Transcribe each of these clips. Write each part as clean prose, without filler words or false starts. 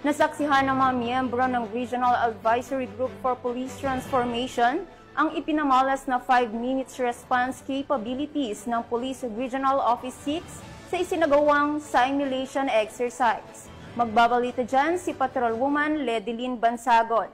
Nasaksihan ng mga miyembro ng Regional Advisory Group for Police Transformation ang ipinamalas na 5 minutes response capabilities ng Police Regional Office 6 sa isinagawang simulation exercise. Magbabalita dyan si Patrolwoman Ledilyn Bansagon.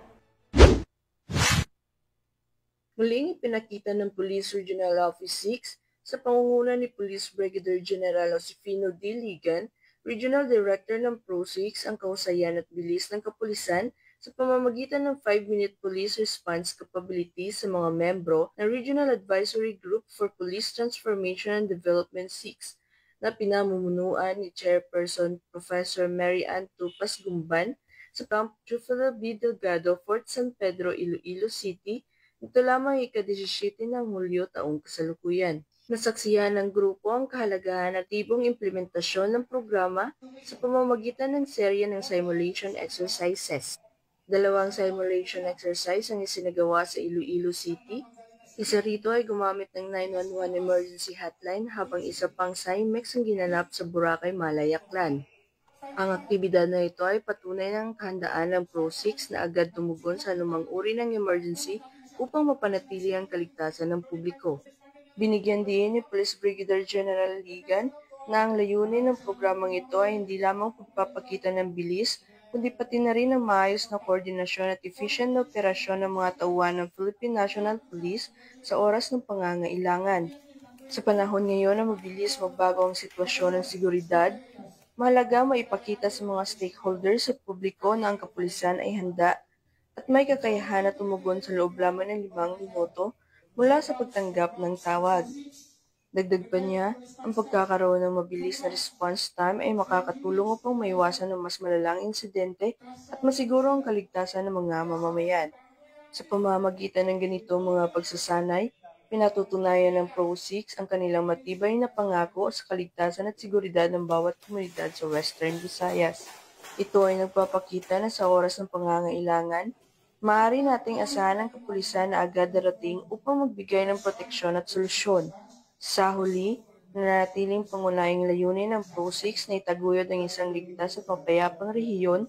Muling ipinakita ng Police Regional Office 6 sa pangunguna ni Police Brigadier General Josefino D. Ligan, Regional Director ng PRO6, ang kausayan at bilis ng kapulisan sa pamamagitan ng 5-minute police response capability sa mga membro ng Regional Advisory Group for Police Transformation and Development 6 na pinamumunuan ni Chairperson Professor Mary Ann Tupas Gumban sa Camp Jufela B. Delgado, Fort San Pedro, Iloilo City. Ito lamang ika-17 ng Hulyo taong kasalukuyan. Nasaksihan ng grupo ang kahalagahan at tibong implementasyon ng programa sa pamamagitan ng serye ng simulation exercises. 2 simulation exercise ang isinagawa sa Iloilo City. Isa rito ay gumamit ng 911 emergency hotline habang isa pang SIMEX ang ginanap sa Boracay, Malayaklan. Ang aktibidad na ito ay patunay ng kahandaan ng PRO6 na agad tumugon sa anumang uri ng emergency upang mapanatili ang kaligtasan ng publiko. Binigyan din ni Police Brigadier General Ligan na ang layunin ng programang ito ay hindi lamang pagpapakita ng bilis, kundi pati na rin ang maayos na koordinasyon at efficient na operasyon ng mga tauhan ng Philippine National Police sa oras ng pangangailangan. Sa panahon ngayon na mabilis magbago ang sitwasyon ng seguridad, mahalaga maipakita sa mga stakeholders at publiko na ang kapulisan ay handa at may kakayahan na tumugon sa loob lamang ng 5 minuto mula sa pagtanggap ng tawag. Dagdag pa niya, ang pagkakaroon ng mabilis na response time ay makakatulong upang maiwasan ng mas malalang insidente at masiguro ang kaligtasan ng mga mamamayan. Sa pamamagitan ng ganito mga pagsasanay, pinatutunayan ng PRO6 ang kanilang matibay na pangako sa kaligtasan at seguridad ng bawat komunidad sa Western Visayas. Ito ay nagpapakita na sa oras ng pangangailangan, maaari nating asahan ang kapulisan na agad darating upang magbigay ng proteksyon at solusyon. Sa huli, nanatiling pangunahing layunin ng PRO6 na itaguyod ang isang ligtas at mapayapang rehiyon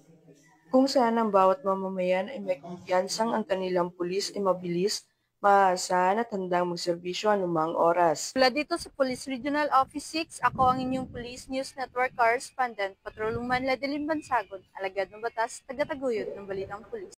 kung saan ang bawat mamamayan ay may kumpiyansang ang kanilang pulis ay mabilis, maaasahan at handang magserbisyo anumang oras. Mula dito sa Police Regional Office 6, ako ang inyong Police News Network Correspondent, Patrolwoman Ledilyn Bansagon, alagad ng batas, tagataguyod ng Balitang Pulis.